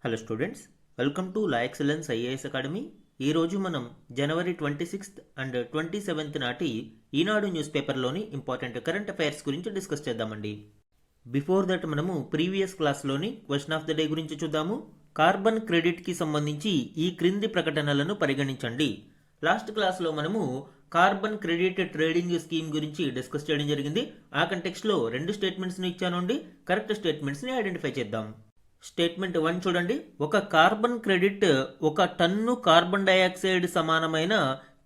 Hello students, welcome to la excellence IAS academy. ఈరోజు మనం జనవరి 26 అండ్ 27 నాటి ఈనాడు న్యూస్ పేపర్లోని ఇంపార్టెంట్ కరెంట్ అఫైర్స్ గురించి డిస్కస్ చేద్దామండి. బిఫోర్ దట్ మనము ప్రీవియస్ క్లాస్లోని క్వశ్చన్ ఆఫ్ ద డే గురించి చూద్దాము. కార్బన్ క్రెడిట్కి సంబంధించి ఈ క్రింది ప్రకటనలను పరిగణించండి. లాస్ట్ క్లాస్లో మనము కార్బన్ క్రెడిట్ ట్రేడింగ్ స్కీమ్ గురించి డిస్కస్ చేయడం జరిగింది. ఆ కంటెక్స్ట్లో రెండు స్టేట్మెంట్స్ని ఇచ్చానండి. కరెక్ట్ స్టేట్మెంట్స్ని ఐడెంటిఫై చేద్దాం. స్టేట్మెంట్ 1 చూడండి. ఒక కార్బన్ క్రెడిట్ ఒక టన్ను కార్బన్ డైఆక్సైడ్ సమానమైన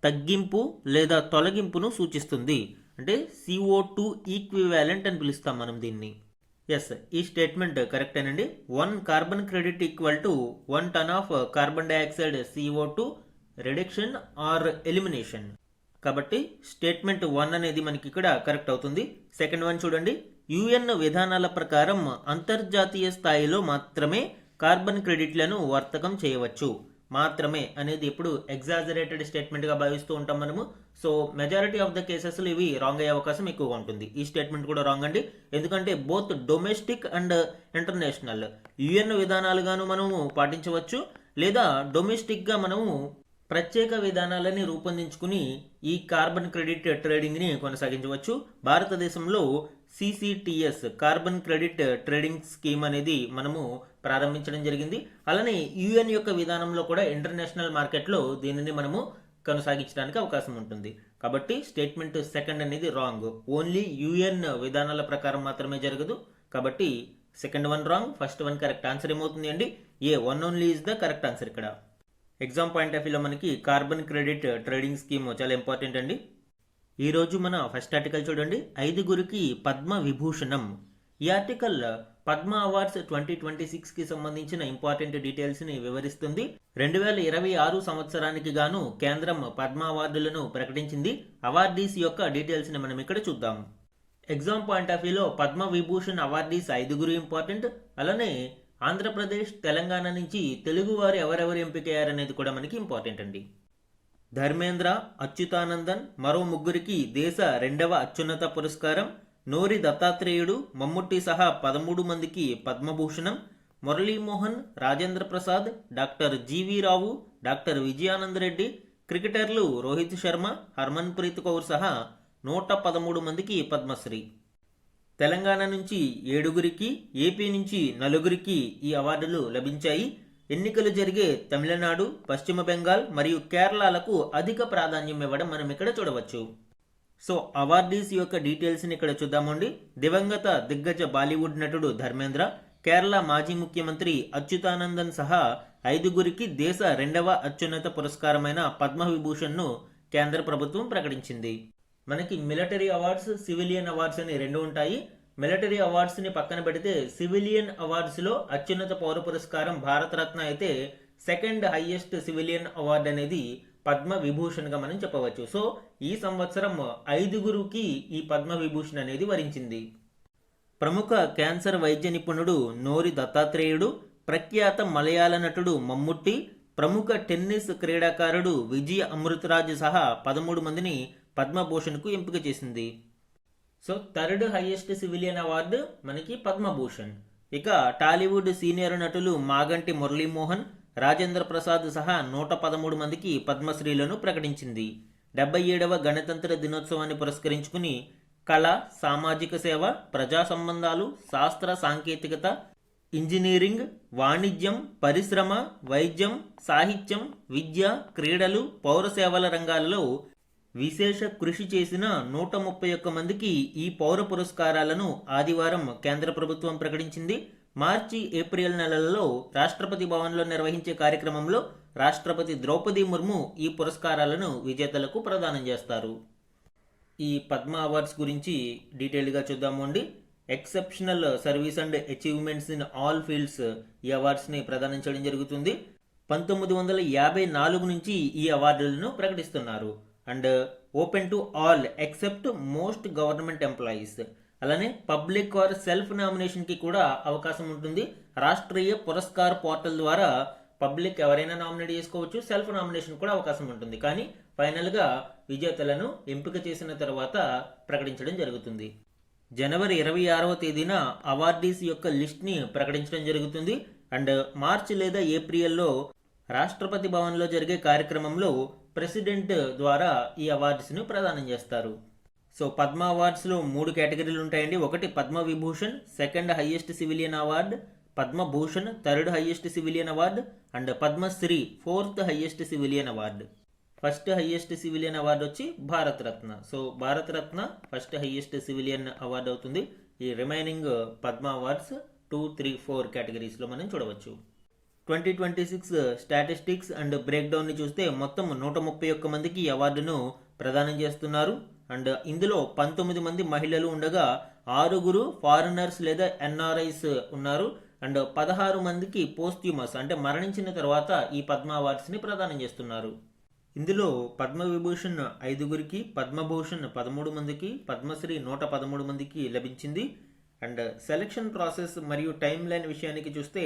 తగ్గింపు లేదా తొలగింపును సూచిస్తుంది. అంటే CO2 ఈక్వివాలెంట్ అని పిలుస్తాం మనం దీన్ని. ఎస్, ఈ స్టేట్మెంట్ కరెక్టేనండి. 1 carbon credit equal to 1 ton of carbon dioxide CO2 reduction or elimination. కాబట్టి స్టేట్మెంట్ 1 అనేది మనకి ఇక్కడ కరెక్ట్ అవుతుంది. సెకండ్ వన్ చూడండి. UN విధానాల ప్రకారం అంతర్జాతీయ స్థాయిలో మాత్రమే కార్బన్ క్రెడిట్లను వర్తకం చేయవచ్చు. మాత్రమే అనేది ఎప్పుడు ఎగ్జాజరేటెడ్ స్టేట్మెంట్గా భావిస్తూ ఉంటాం మనము. సో మెజారిటీ ఆఫ్ ద కేసెస్లో ఇవి రాంగ్ అయ్యే అవకాశం ఎక్కువగా ఉంటుంది. ఈ స్టేట్మెంట్ కూడా రాంగ్ అండి. ఎందుకంటే both domestic and international UN విధానాలుగాను మనము పాటించవచ్చు, లేదా డొమెస్టిక్గా మనము ప్రత్యేక విధానాలని రూపొందించుకుని ఈ కార్బన్ క్రెడిట్ ట్రేడింగ్ని కొనసాగించవచ్చు. భారతదేశంలో CCTS carbon credit trading scheme అనేది మనము ప్రారంభించడం జరిగింది. అలానే UN యొక్క విధానంలో కూడా ఇంటర్నేషనల్ మార్కెట్లో దీనిని మనము కొనసాగించడానికి అవకాశం ఉంటుంది. కాబట్టి స్టేట్మెంట్ సెకండ్ అనేది రాంగ్. ఓన్లీ UN విధానాల ప్రకారం మాత్రమే జరగదు. కాబట్టి second one wrong, first one correct. Answer ఏమవుతుంది అండి? A1 only is the correct answer. ఇక్కడ ఎగ్జామ్ పాయింట్ ఆఫ్ వ్యూలో మనకి కార్బన్ క్రెడిట్ ట్రేడింగ్ స్కీమ్ చాలా ఇంపార్టెంట్ అండి. ఈరోజు మన ఫస్ట్ ఆర్టికల్ చూడండి. 5గురికి పద్మ విభూషణం. ఈ ఆర్టికల్ పద్మ అవార్డ్స్ 2026కి సంబంధించిన ఇంపార్టెంట్ డీటెయిల్స్ని వివరిస్తుంది. 2026 సంవత్సరానికి గాను కేంద్రం పద్మ అవార్డులను ప్రకటించింది. అవార్డీస్ యొక్క డీటెయిల్స్ని మనం ఇక్కడ చూద్దాం. ఎగ్జామ్ పాయింట్ ఆఫ్ వ్యూలో పద్మ విభూషణ్ అవార్డీస్ 5గురు ఇంపార్టెంట్. అలానే ఆంధ్రప్రదేశ్, తెలంగాణ నుంచి తెలుగువారు ఎవరెవరు ఎంపికయ్యారనేది కూడా మనకి ఇంపార్టెంట్ అండి. ధర్మేంద్ర, అచ్యుతానందన్, మరో 3కి దేశ 2వ అత్యున్నత పురస్కారం. నోరి దత్తాత్రేయుడు, మమ్ముట్టి సహా 13 మందికి పద్మభూషణం. మురళీమోహన్, రాజేంద్ర ప్రసాద్, డాక్టర్ జీవి రావు, డాక్టర్ విజయానంద్ రెడ్డి. క్రికెటర్లు రోహిత్ శర్మ, హర్మన్ ప్రీత్ కౌర్ సహా 113 మందికి పద్మశ్రీ. తెలంగాణ నుంచి 7గురికి, ఏపీ నుంచి 4గురికి ఈ అవార్డులు లభించాయి. ఎన్నికలు జరిగే తమిళనాడు, పశ్చిమ బెంగాల్ మరియు కేరళలకు అధిక ప్రాధాన్యం ఇవ్వడం మనం ఇక్కడ చూడవచ్చు. సో అవార్డీస్ యొక్క డీటెయిల్స్ని ఇక్కడ చూద్దామండి. దివంగత దిగ్గజ బాలీవుడ్ నటుడు ధర్మేంద్ర, కేరళ మాజీ ముఖ్యమంత్రి అచ్యుతానందన్ సహా 5గురికి దేశ 2వ అత్యున్నత పురస్కారమైన పద్మవిభూషణ్ను కేంద్ర ప్రభుత్వం ప్రకటించింది. మనకి మిలిటరీ అవార్డ్స్, సివిలియన్ అవార్డ్స్ అని 2 ఉంటాయి. మిలిటరీ అవార్డ్స్ని పక్కన పెడితే సివిలియన్ అవార్డ్స్లో అత్యున్నత పౌర పురస్కారం భారతరత్న అయితే సెకండ్ హైయెస్ట్ సివిలియన్ అవార్డ్ అనేది పద్మ విభూషణ్గా మనం చెప్పవచ్చు. సో ఈ సంవత్సరం 5గురికి ఈ పద్మ విభూషణ్ అనేది వరించింది. ప్రముఖ క్యాన్సర్ వైద్య నిపుణుడు నోరి దత్తాత్రేయుడు, ప్రఖ్యాత మలయాళ నటుడు మమ్ముట్టి, ప్రముఖ టెన్నిస్ క్రీడాకారుడు విజయ అమృతరాజ్ సహా 13 మందిని పద్మభూషణ్కు ఎంపిక చేసింది. So third highest civilian award మనకి పద్మభూషణ్. ఇక టాలీవుడ్ సీనియర్ నటులు మాగంటి మురళీమోహన్, రాజేంద్ర ప్రసాద్ సహా 113 మందికి పద్మశ్రీలను ప్రకటించింది. 77వ గణతంత్ర దినోత్సవాన్ని పురస్కరించుకుని కళ, సామాజిక సేవ, ప్రజా సంబంధాలు, శాస్త్ర సాంకేతికత, ఇంజనీరింగ్, వాణిజ్యం, పరిశ్రమ, వైద్యం, సాహిత్యం, విద్య, క్రీడలు, పౌర సేవల రంగాలలో విశేష కృషి చేసిన 131 మందికి ఈ పౌర పురస్కారాలను ఆదివారం కేంద్ర ప్రభుత్వం ప్రకటించింది. మార్చి, ఏప్రిల్ నెలలలో రాష్ట్రపతి భవన్లో నిర్వహించే కార్యక్రమంలో రాష్ట్రపతి ద్రౌపది ముర్ము ఈ పురస్కారాలను విజేతలకు ప్రదానం చేస్తారు. ఈ పద్మ అవార్డ్స్ గురించి డీటెయిల్గా చూద్దాము అండి. Exceptional service and achievements in all fields ఈ అవార్డ్స్ని ప్రదానం చేయడం జరుగుతుంది. 1954 నుంచి ఈ అవార్డులను ప్రకటిస్తున్నారు. And open to all except most government employees. అలానే పబ్లిక్ ఆర్ సెల్ఫ్ నామినేషన్కి కూడా అవకాశం ఉంటుంది. రాష్ట్రీయ పురస్కార్ పోర్టల్ ద్వారా పబ్లిక్ ఎవరైనా నామినేట్ చేసుకోవచ్చు, సెల్ఫ్ నామినేషన్ కూడా అవకాశం ఉంటుంది. కానీ ఫైనల్గా విజేతలను ఎంపిక చేసిన తర్వాత ప్రకటించడం జరుగుతుంది. జనవరి 26వ తేదీన అవార్డీస్ యొక్క లిస్ట్ని ప్రకటించడం జరుగుతుంది. అండ్ మార్చి లేదా ఏప్రిల్లో రాష్ట్రపతి భవన్లో జరిగే కార్యక్రమంలో ప్రెసిడెంట్ ద్వారా ఈ అవార్డ్స్ను ప్రదానం చేస్తారు. సో పద్మ అవార్డ్స్లో 3 కేటగిరీలు ఉంటాయండి. ఒకటి Padma Vibhushan, second highest civilian award, Padma Bhushan third highest civilian award, and Padma Shri fourth highest civilian award. First highest civilian award వచ్చి Bharat Ratna. So Bharat Ratna first highest civilian award అవుతుంది. ఈ రిమైనింగ్ పద్మ అవార్డ్స్ 2, 3, 4 కేటగిరీస్లో మనం చూడవచ్చు. 2026 స్టాటిస్టిక్స్ అండ్ బ్రేక్ డౌన్ని చూస్తే మొత్తం 131 మందికి ఈ అవార్డును ప్రదానం చేస్తున్నారు. అండ్ ఇందులో 19 మంది మహిళలు ఉండగా 6 ఫారినర్స్ లేదా ఎన్ఆర్ఐస్ ఉన్నారు. అండ్ 16 మందికి పోస్ట్యూమస్ అంటే మరణించిన తర్వాత ఈ పద్మ అవార్డ్స్ని ప్రదానం చేస్తున్నారు. ఇందులో పద్మవిభూషణ్ 5, పద్మభూషణ్ 13 మందికి, పద్మశ్రీ 113 మందికి లభించింది. అండ్ సెలక్షన్ ప్రాసెస్ మరియు టైమ్ లైన్ విషయానికి చూస్తే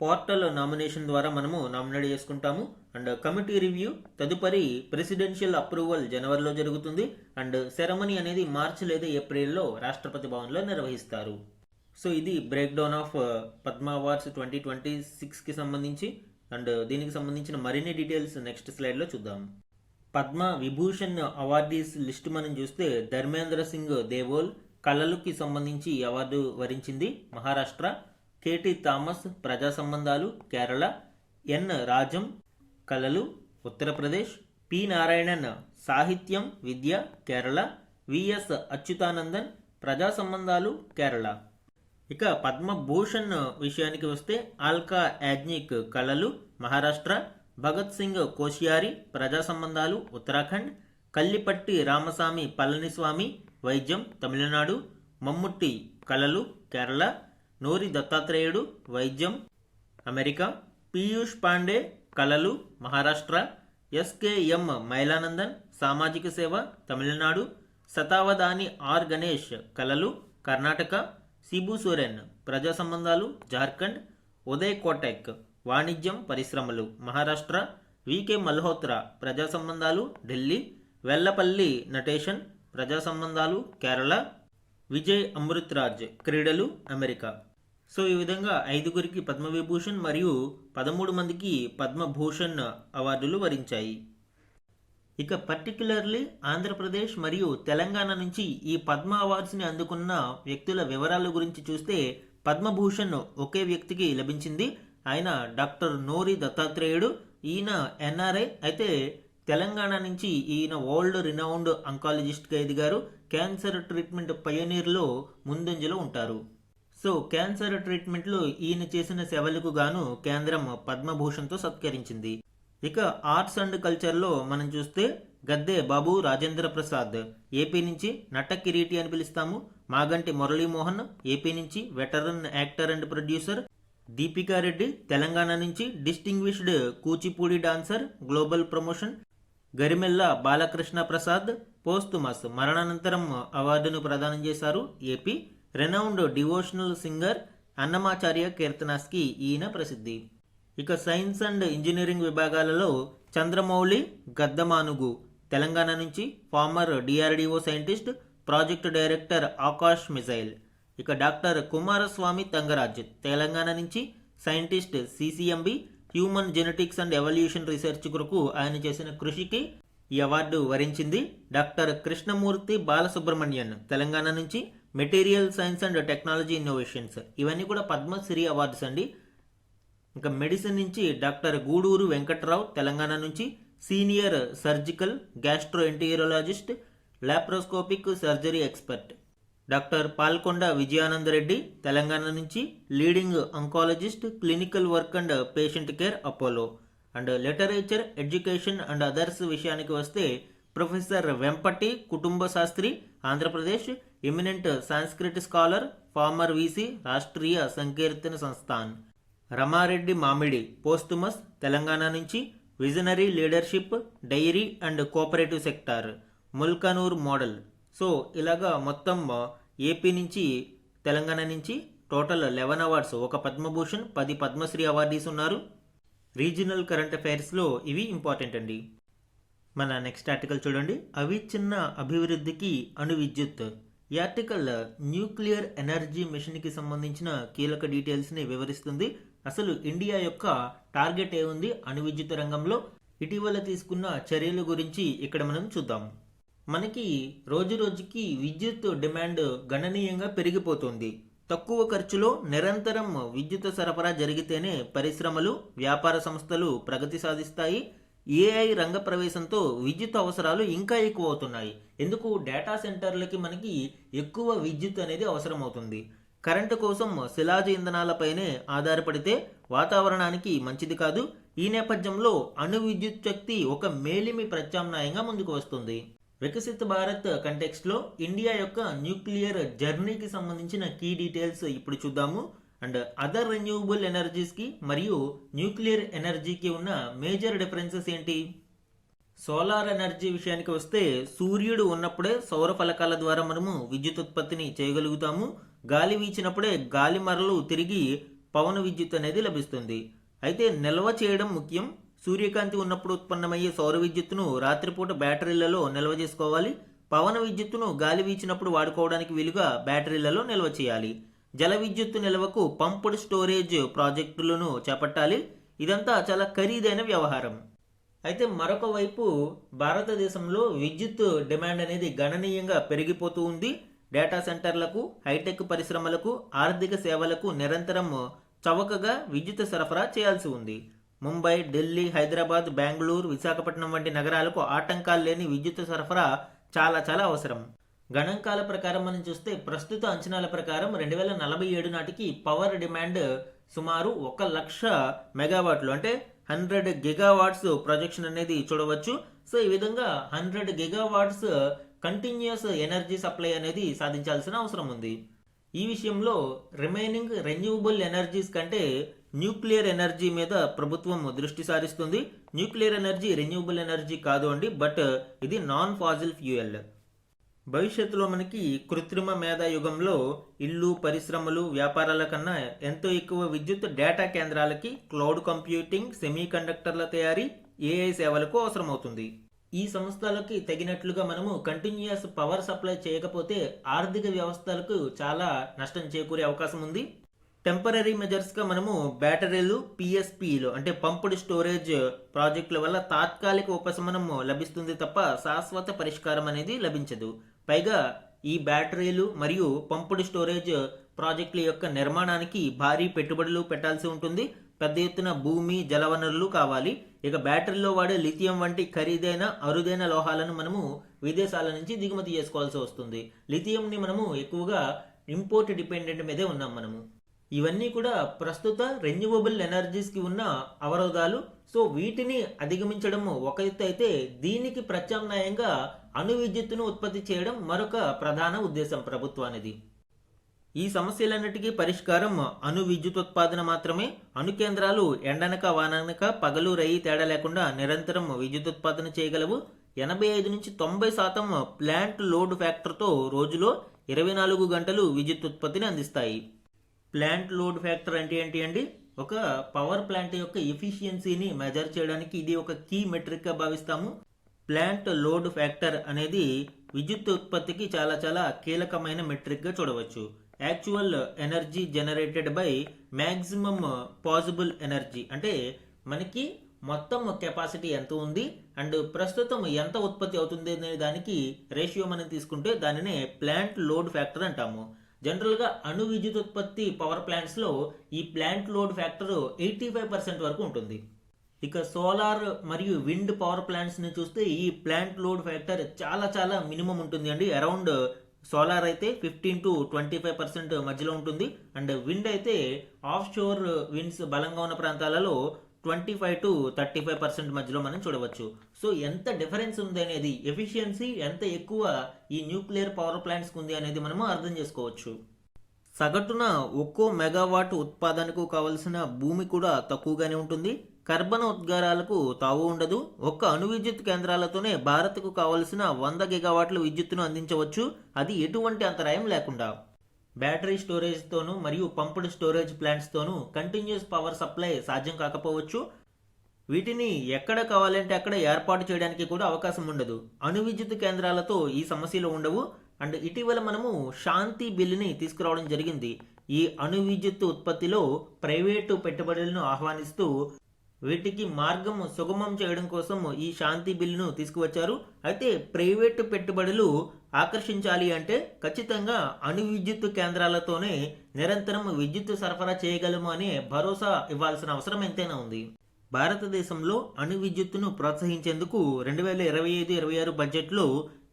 పోర్టల్ నామినేషన్ ద్వారా మనము నామినేట్ చేసుకుంటాము. అండ్ కమిటీ రివ్యూ తదుపరి ప్రెసిడెన్షియల్ అప్రూవల్ జనవరిలో జరుగుతుంది. అండ్ సెరమనీ అనేది మార్చి లేదా ఏప్రిల్లో రాష్ట్రపతి భవన్లో నిర్వహిస్తారు. సో ఇది break down of Padma awards 2026కి సంబంధించి. అండ్ దీనికి సంబంధించిన మరిన్ని డీటెయిల్స్ నెక్స్ట్ స్లైడ్లో చూద్దాం. పద్మ విభూషణ్ అవార్డీస్ లిస్ట్ మనం చూస్తే ధర్మేంద్ర సింగ్ దేవోల్ కళలుకి సంబంధించి ఈ అవార్డు వరించింది మహారాష్ట్ర, కేటీ థామస్ ప్రజా సంబంధాలు కేరళ, ఎన్ రాజం కళలు ఉత్తరప్రదేశ్, పి నారాయణన్ సాహిత్యం విద్య కేరళ, విఎస్ అచ్యుతానందన్ ప్రజా సంబంధాలు కేరళ. ఇక పద్మభూషణ్ విషయానికి వస్తే ఆల్కా యాజ్నిక్ కళలు మహారాష్ట్ర, భగత్ సింగ్ కోశ్యారి ప్రజా సంబంధాలు ఉత్తరాఖండ్, కల్లిపట్టి రామస్వామి పళనిస్వామి వైద్యం తమిళనాడు, మమ్ముట్టి కళలు కేరళ, నోరి దత్తాత్రేయుడు వైద్యం అమెరికా, పీయూష్ పాండే కళలు మహారాష్ట్ర, ఎస్కేఎం మైలానందన్ సామాజిక సేవ తమిళనాడు, శతావధాని ఆర్ గణేష్ కళలు కర్ణాటక, సిబు సోరెన్ ప్రజా సంబంధాలు జార్ఖండ్, ఉదయ్ కోటక్ వాణిజ్యం పరిశ్రమలు మహారాష్ట్ర, వికే మల్హోత్రా ప్రజా సంబంధాలు ఢిల్లీ, వెల్లపల్లి నటేషన్ ప్రజా సంబంధాలు కేరళ, విజయ్ అమృత్రాజ్ క్రీడలు అమెరికా. సో ఈ విధంగా 5 పద్మవిభూషణ్ మరియు 13 మందికి పద్మభూషణ్ అవార్డులు వరించాయి. ఇక పర్టికులర్లీ ఆంధ్రప్రదేశ్ మరియు తెలంగాణ నుంచి ఈ పద్మ అవార్డ్స్ని అందుకున్న వ్యక్తుల వివరాల గురించి చూస్తే పద్మభూషణ్ ఒకే వ్యక్తికి లభించింది. ఆయన డాక్టర్ నోరి దత్తాత్రేయుడు. ఈయన ఎన్ఆర్ఐ అయితే తెలంగాణ నుంచి ఈయన వరల్డ్ రినౌండ్ అంకాలజిస్ట్గా ఎదిగారు. క్యాన్సర్ ట్రీట్మెంట్ పయోనీర్లో ముందంజలో ఉంటారు. సో క్యాన్సర్ ట్రీట్మెంట్లో ఈయన చేసిన సేవలకు గాను కేంద్రం పద్మభూషణ్తో సత్కరించింది. ఇక ఆర్ట్స్ అండ్ కల్చర్లో మనం చూస్తే గద్దె బాబు రాజేంద్ర ప్రసాద్ ఏపీ నుంచి నట కిరీటి అని పిలుస్తాము. మాగంటి మురళీమోహన్ ఏపీ నుంచి veteran actor and producer. Deepika Reddy Telangana నుంచి distinguished Kuchipudi dancer global promotion. Garimella Balakrishna Prasad posthumous మరణానంతరం అవార్డును ప్రదానం చేశారు AP. Renowned devotional singer Annamacharya కీర్తనాస్కి ఈయన ప్రసిద్ధి. ఇక సైన్స్ అండ్ ఇంజనీరింగ్ విభాగాలలో చంద్రమౌళి గద్దమానుగు తెలంగాణ నుంచి former DRDO scientist, project director Akash missile. ఇక డాక్టర్ కుమారస్వామి తంగరాజ్ తెలంగాణ నుంచి scientist CCMB, human genetics and evolution research కొరకు ఆయన చేసిన కృషికి ఈ అవార్డు వరించింది. డాక్టర్ కృష్ణమూర్తి బాలసుబ్రహ్మణ్యన్ తెలంగాణ నుంచి material science and technology innovations. ఇవన్నీ కూడా పద్మశ్రీ అవార్డ్స్ అండి. ఇంకా మెడిసిన్ నుంచి డాక్టర్ గూడూరు వెంకట్రావు తెలంగాణ నుంచి senior surgical gastroenterologist, laparoscopic surgery expert. Doctor Palkonda Vijayanandareddy Telangana నుంచి leading oncologist, clinical work and patient care Apollo. And literature education and others విషయానికి వస్తే professor Vempati Kutumba Sastri Andhra Pradesh, eminent Sanskrit scholar, former VC Rashtriya Sankirtana Sansthan. Ramareddy Mamidi posthumous Telangana నుంచి visionary leadership, dairy and cooperative sector, Mulkanoor model. So ఇలాగా మొత్తం AP నుంచి తెలంగాణ నుంచి total 11 awards, ఒక Padma Bhushan 10 Padmashri awardees ఉన్నారు. Regional current అఫైర్స్లో ఇవి ఇంపార్టెంట్ అండి. మన నెక్స్ట్ ఆర్టికల్ చూడండి. అవిచ్ఛిన్న అభివృద్ధికి అణు విద్యుత్ ఈ ఆర్టికల్ న్యూక్లియర్ ఎనర్జీ మిషన్కి సంబంధించిన కీలక డీటెయిల్స్ని వివరిస్తుంది. అసలు ఇండియా యొక్క టార్గెట్ ఏముంది అణు విద్యుత్ రంగంలో, ఇటీవల తీసుకున్న చర్యల గురించి ఇక్కడ మనం చూద్దాం. మనకి రోజు రోజుకి విద్యుత్ డిమాండ్ గణనీయంగా పెరిగిపోతుంది. తక్కువ ఖర్చులో నిరంతరం విద్యుత్ సరఫరా జరిగితేనే పరిశ్రమలు, వ్యాపార సంస్థలు ప్రగతి సాధిస్తాయి. ఏఐ రంగ ప్రవేశంతో విద్యుత్ అవసరాలు ఇంకా ఎక్కువ అవుతున్నాయి. ఎందుకు? డేటా సెంటర్లకి మనకి ఎక్కువ విద్యుత్ అనేది అవసరం అవుతుంది. కరెంటు కోసం శిలాజ ఇంధనాలపైనే ఆధారపడితే వాతావరణానికి మంచిది కాదు. ఈ నేపథ్యంలో అణు విద్యుత్ శక్తి ఒక మేలిమి ప్రత్యామ్నాయంగా ముందుకు వస్తుంది. వికసిత భారత్ కంటెక్స్ట్లో ఇండియా యొక్క న్యూక్లియర్ జర్నీకి సంబంధించిన కీ డీటెయిల్స్ ఇప్పుడు చూద్దాము. అండ్ అదర్ రెన్యూవబుల్ ఎనర్జీస్కి మరియు న్యూక్లియర్ ఎనర్జీకి ఉన్న మేజర్ డిఫరెన్సెస్ ఏంటి? సోలార్ ఎనర్జీ విషయానికి వస్తే సూర్యుడు ఉన్నప్పుడే సౌర ఫలకాల ద్వారా మనము విద్యుత్ ఉత్పత్తిని చేయగలుగుతాము. గాలి వీచినప్పుడే గాలి మరలు తిరిగి పవన విద్యుత్ అనేది లభిస్తుంది. అయితే నిల్వ చేయడం ముఖ్యం. సూర్యకాంతి ఉన్నప్పుడు ఉత్పన్నమయ్యే సౌర విద్యుత్తును రాత్రిపూట బ్యాటరీలలో నిల్వ చేసుకోవాలి. పవన విద్యుత్తును గాలి వీచినప్పుడు వాడుకోవడానికి వీలుగా బ్యాటరీలలో నిల్వ చేయాలి. జల విద్యుత్తు నిల్వకు పంప్డ్ స్టోరేజ్ ప్రాజెక్టులను చేపట్టాలి. ఇదంతా చాలా ఖరీదైన వ్యవహారం. అయితే మరొక వైపు భారతదేశంలో విద్యుత్ డిమాండ్ అనేది గణనీయంగా పెరిగిపోతూ ఉంది. డేటా సెంటర్లకు, హైటెక్ పరిశ్రమలకు, ఆర్థిక సేవలకు నిరంతరం చవకగా విద్యుత్ సరఫరా చేయాల్సి ఉంది. ముంబై, ఢిల్లీ, హైదరాబాద్, బెంగళూరు, విశాఖపట్నం వంటి నగరాలకు ఆటంకాలు లేని విద్యుత్ సరఫరా చాలా చాలా అవసరం. గణాంకాల ప్రకారం మనం చూస్తే ప్రస్తుత అంచనాల ప్రకారం 2047 నాటికి పవర్ డిమాండ్ సుమారు 1,00,000 మెగావాట్లు, అంటే 100 గిగావాట్స్ ప్రొజెక్షన్ అనేది చూడవచ్చు. సో ఈ విధంగా 100 గిగావాట్స్ కంటిన్యూస్ ఎనర్జీ సప్లై అనేది సాధించాల్సిన అవసరం ఉంది. ఈ విషయంలో రిమైనింగ్ రెన్యూవబుల్ ఎనర్జీస్ కంటే న్యూక్లియర్ ఎనర్జీ మీద ప్రభుత్వం దృష్టి సారిస్తుంది. న్యూక్లియర్ ఎనర్జీ రెన్యూవబుల్ ఎనర్జీ కాదు అండి, బట్ ఇది నాన్ ఫాజిల్ ఫ్యూయల్. భవిష్యత్తులో మనకి కృత్రిమ మేధా యుగంలో ఇల్లు, పరిశ్రమలు, వ్యాపారాల కన్నా ఎంతో ఎక్కువ విద్యుత్ డేటా కేంద్రాలకి, క్లౌడ్ కంప్యూటింగ్, సెమీ కండక్టర్ల తయారీ, ఏఐ సేవలకు అవసరమవుతుంది. ఈ సంస్థలకి తగినట్లుగా మనము కంటిన్యూస్ పవర్ సప్లై చేయకపోతే ఆర్థిక వ్యవస్థలకు చాలా నష్టం చేకూరే అవకాశం ఉంది. టెంపరీ మెజర్స్గా మనము బ్యాటరీలు, పిఎస్పిలు అంటే పంప్డ్ స్టోరేజ్ ప్రాజెక్టుల వల్ల తాత్కాలిక ఉపశమనం లభిస్తుంది తప్ప శాశ్వత పరిష్కారం అనేది లభించదు. పైగా ఈ బ్యాటరీలు మరియు పంప్డ్ స్టోరేజ్ ప్రాజెక్టుల యొక్క నిర్మాణానికి భారీ పెట్టుబడులు పెట్టాల్సి ఉంటుంది. పెద్ద ఎత్తున భూమి, జలవనరులు కావాలి. ఇక బ్యాటరీలో వాడే లిథియం వంటి ఖరీదైన అరుదైన లోహాలను మనము విదేశాల నుంచి దిగుమతి చేసుకోవాల్సి వస్తుంది. లిథియంని మనము ఎక్కువగా ఇంపోర్ట్ డిపెండెంట్ మీదే ఉన్నాం మనము. ఇవన్నీ కూడా ప్రస్తుత రెన్యూవబుల్ ఎనర్జీస్కి ఉన్న అవరోధాలు. సో వీటిని అధిగమించడం ఒక ఎత్తు అయితే, దీనికి ప్రత్యామ్నాయంగా అణు విద్యుత్తును ఉత్పత్తి చేయడం మరొక ప్రధాన ఉద్దేశం ప్రభుత్వానిది. ఈ సమస్యలన్నిటికీ పరిష్కారం అణు విద్యుత్ ఉత్పాదన మాత్రమే. అణు కేంద్రాలు ఎండనక వాననక పగలు రయి తేడా లేకుండా నిరంతరం విద్యుత్ ఉత్పాదన చేయగలవు. 85 నుంచి 90% ప్లాంట్ లోడ్ ఫ్యాక్టర్తో రోజులో 24 గంటలు విద్యుత్ ఉత్పత్తిని అందిస్తాయి. ప్లాంట్ లోడ్ ఫ్యాక్టర్ అంటే ఏంటి అండి? ఒక పవర్ ప్లాంట్ యొక్క ఎఫిషియన్సీని మెజర్ చేయడానికి ఇది ఒక కీ మెట్రిక్గా భావిస్తాము. ప్లాంట్ లోడ్ ఫ్యాక్టర్ అనేది విద్యుత్ ఉత్పత్తికి చాలా చాలా కీలకమైన మెట్రిక్గా చూడవచ్చు. Actual energy generated by maximum possible energy, అంటే మనకి మొత్తం కెపాసిటీ ఎంత ఉంది అండ్ ప్రస్తుతం ఎంత ఉత్పత్తి అవుతుంది అనే దానికి రేషియో మనం తీసుకుంటే దానినే ప్లాంట్ లోడ్ ఫ్యాక్టర్ అంటాము. జనరల్గా అణు విద్యుత్ ఉత్పత్తి పవర్ ప్లాంట్స్లో ఈ ప్లాంట్ లోడ్ ఫ్యాక్టర్ 85% వరకు ఉంటుంది. ఇక సోలార్ మరియు విండ్ పవర్ ప్లాంట్స్ని చూస్తే ఈ ప్లాంట్ లోడ్ ఫ్యాక్టర్ చాలా చాలా మినిమం ఉంటుంది అండి. అరౌండ్ సోలార్ అయితే 15 to 25% మధ్యలో ఉంటుంది. అండ్ విండ్ అయితే ఆఫ్ షోర్ విండ్స్ బలంగా ఉన్న ప్రాంతాలలో 25 to 35% మధ్యలో మనం చూడవచ్చు. సో ఎంత డిఫరెన్స్ ఉంది అనేది, ఎఫిషియన్సీ ఎంత ఎక్కువ ఈ న్యూక్లియర్ పవర్ ప్లాంట్స్కి ఉంది అనేది మనము అర్థం చేసుకోవచ్చు. సగటున ఒక్కో మెగావాట్ ఉత్పాదనకు కావలసిన భూమి కూడా తక్కువగానే ఉంటుంది. కర్బన ఉద్గారాలకు తావు ఉండదు. ఒక్క అణు విద్యుత్ కేంద్రాలతోనే భారత్కు కావలసిన 100 గిగావాట్ల విద్యుత్తును అందించవచ్చు, అది ఎటువంటి అంతరాయం లేకుండా. బ్యాటరీ స్టోరేజ్తోనూ మరియు పంప్డ్ స్టోరేజ్ ప్లాంట్స్తోనూ కంటిన్యూస్ పవర్ సప్లై సాధ్యం కాకపోవచ్చు. వీటిని ఎక్కడ కావాలంటే అక్కడ ఏర్పాటు చేయడానికి కూడా అవకాశం ఉండదు. అణు విద్యుత్ కేంద్రాలతో ఈ సమస్యలు ఉండవు. అండ్ ఇటీవల మనము శాంతి బిల్లుని తీసుకురావడం జరిగింది. ఈ అణు విద్యుత్ ఉత్పత్తిలో ప్రైవేటు పెట్టుబడులను ఆహ్వానిస్తూ వీటికి మార్గం సుగమం చేయడం కోసం ఈ శాంతి బిల్లును తీసుకువచ్చారు. అయితే ప్రైవేటు పెట్టుబడులు ఆకర్షించాలి అంటే ఖచ్చితంగా అణు విద్యుత్ కేంద్రాలతోనే నిరంతరం విద్యుత్ సరఫరా చేయగలము అనే భరోసా ఇవ్వాల్సిన అవసరం ఎంతైనా ఉంది. భారతదేశంలో అణు విద్యుత్తును ప్రోత్సహించేందుకు 2025-26 బడ్జెట్లో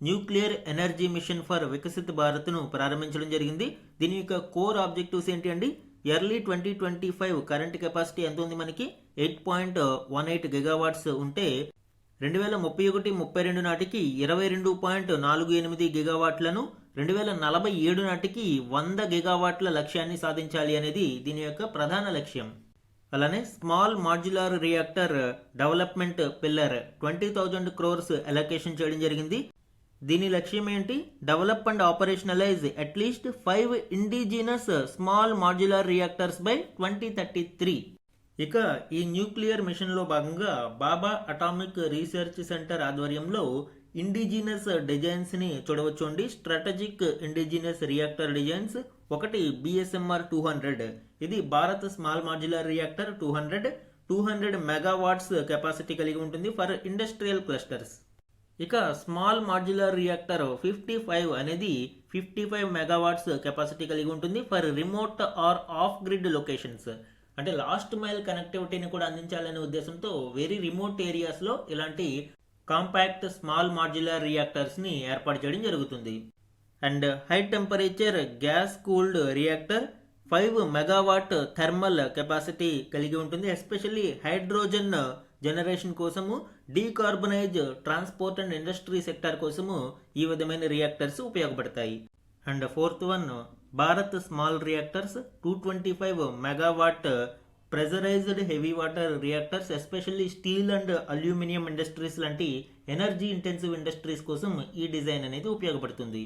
nuclear energy mission for Viksit భారత్ను ప్రారంభించడం జరిగింది. దీని యొక్క కోర్ ఆబ్జెక్టివ్స్ ఏంటి అండి? ఎర్లీ 2025 కరెంట్ కెపాసిటీ ఎంత ఉంది మనకి? 8.18 గిగావాట్స్ ఉంటే 2031-32 నాటికి 22.48 గిగావాట్లను, 2047 నాటికి 100 గిగావాట్ల లక్ష్యాన్ని సాధించాలి అనేది దీని యొక్క ప్రధాన లక్ష్యం. అలానే small modular reactor development pillar 20,000 crores allocation చేయడం జరిగింది. దీని లక్ష్యం ఏంటి? Develop and operationalise at least 5 indigenous small modular reactors by 2033. ఇక ఈ న్యూక్లియర్ మిషన్లో భాగంగా బాబా అటామిక్ రీసెర్చ్ సెంటర్ ఆధ్వర్యంలో ఇండిజినస్ డిజైన్స్ని చూడవచ్చు అండి. స్ట్రాటజిక్ ఇండిజినస్ రియాక్టర్ డిజైన్స్ ఒకటి BSMR 200. ఇది Bharat small modular reactor 200 megawatts capacity కలిగి ఉంటుంది ఫర్ ఇండస్ట్రియల్ క్లస్టర్స్. ఇక స్మాల్ మాడ్యులర్ రియాక్టర్ 55 అనేది 55 మెగావాట్స్ కెపాసిటీ కలిగి ఉంటుంది for remote or off grid locations. అంటే లాస్ట్ మైల్ కనెక్టివిటీని కూడా అందించాలనే ఉద్దేశంతో వెరీ రిమోట్ ఏరియాస్లో ఇలాంటి కాంపాక్ట్ స్మాల్ మాడ్యులర్ రియాక్టర్స్ని ఏర్పాటు చేయడం జరుగుతుంది. And high temperature gas cooled reactor 5 megawatt thermal capacity కలిగి ఉంటుంది. ఎస్పెషల్లీ హైడ్రోజన్ జనరేషన్ కోసము, decarbonise transport and industry sector కోసము ఈ విధమైన రియాక్టర్స్ ఉపయోగపడతాయి. And fourth one Bharat small reactors 225 megawatt pressurised heavy water reactors, especially steel and aluminium industries లాంటి energy intensive industries కోసం ఈ డిజైన్ అనేది ఉపయోగపడుతుంది.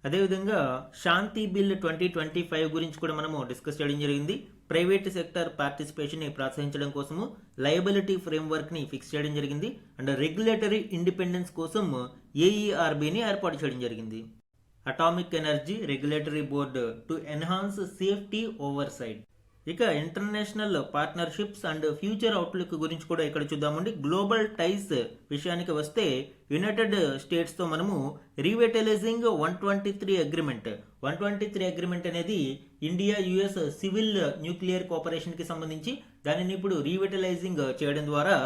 అదేవిధంగా శాంతి బిల్ 2025 గురించి కూడా మనము డిస్కస్ చేయడం జరిగింది. ప్రైవేట్ సెక్టర్ పార్టిసిపేషన్ని ప్రోత్సహించడం కోసము లయబిలిటీ ఫ్రేమ్వర్క్ని ఫిక్స్ చేయడం జరిగింది. అండ్ రెగ్యులేటరీ ఇండిపెండెన్స్ కోసం AERBని ఏర్పాటు చేయడం జరిగింది. Atomic energy regulatory board to enhance safety oversight. ఇక international partnerships and future outlook గురించి కూడా ఇక్కడ చూద్దామండి. గ్లోబల్ టైస్ విషయానికి వస్తే యునైటెడ్ స్టేట్స్తో మనము రీవెటలైజింగ్ 123 అగ్రిమెంట్ 123 అగ్రిమెంట్ అనేది ఇండియా US సివిల్ న్యూక్లియర్ కోఆపరేషన్కి సంబంధించి దానిని ఇప్పుడు రీవెటలైజింగ్ చేయడం ద్వారా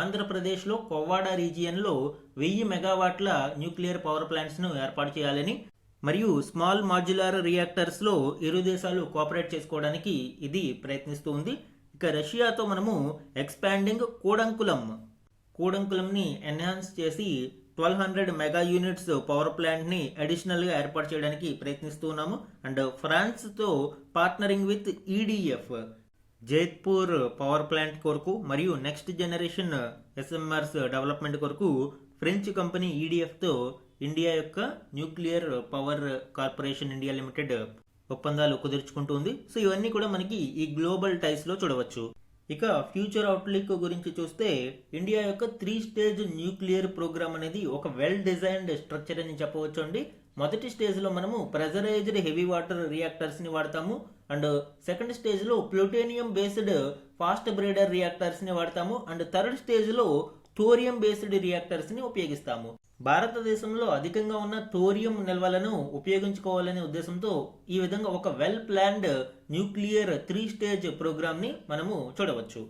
ఆంధ్రప్రదేశ్లో కొవ్వాడ రీజియన్లో 1000 మెగావాట్ల న్యూక్లియర్ పవర్ ప్లాంట్స్ను ఏర్పాటు చేయాలని, మరియు స్మాల్ మాడ్యులర్ రియాక్టర్స్లో ఇరు దేశాలు కోఆపరేట్ చేసుకోవడానికి ఇది ప్రయత్నిస్తూ ఉంది. ఇక రష్యాతో మనము ఎక్స్పాండింగ్ కూడంకులంని ఎన్హాన్స్ చేసి 1200 మెగా యూనిట్స్ పవర్ ప్లాంట్ని అడిషనల్గా ఏర్పాటు చేయడానికి ప్రయత్నిస్తూ ఉన్నాము. అండ్ ఫ్రాన్స్తో partnering with EDF Jaitapur power plant కొరకు మరియు నెక్స్ట్ జనరేషన్ SMRs డెవలప్మెంట్ కొరకు ఫ్రెంచ్ కంపెనీ EDFతో ఇండియా యొక్క nuclear power corporation India limited ఒప్పందాలు కుదుర్చుకుంటుంది. సో ఇవన్నీ కూడా మనకి ఈ గ్లోబల్ టైస్లో చూడవచ్చు. ఇక ఫ్యూచర్ అవుట్లుక్ గురించి చూస్తే ఇండియా యొక్క 3 స్టేజ్ న్యూక్లియర్ ప్రోగ్రామ్ అనేది ఒక వెల్ డిజైన్డ్ స్ట్రక్చర్ అని చెప్పవచ్చు అండి. మొదటి స్టేజ్లో మనము ప్రెజరైజ్డ్ హెవీ వాటర్ రియాక్టర్స్ని వాడతాము. అండ్ సెకండ్ స్టేజ్లో ప్లూటోనియం బేస్డ్ ఫాస్ట్ బ్రీడర్ రియాక్టర్స్ని వాడతాము. అండ్ థర్డ్ స్టేజ్లో థోరియం బేస్డ్ రియాక్టర్స్ని ఉపయోగిస్తాము. భారతదేశంలో అధికంగా ఉన్న థోరియం నిల్వలను ఉపయోగించుకోవాలనే ఉద్దేశంతో ఈ విధంగా ఒక వెల్ ప్లాన్డ్ న్యూక్లియర్ 3 స్టేజ్ ప్రోగ్రామ్ని మనము చూడవచ్చు.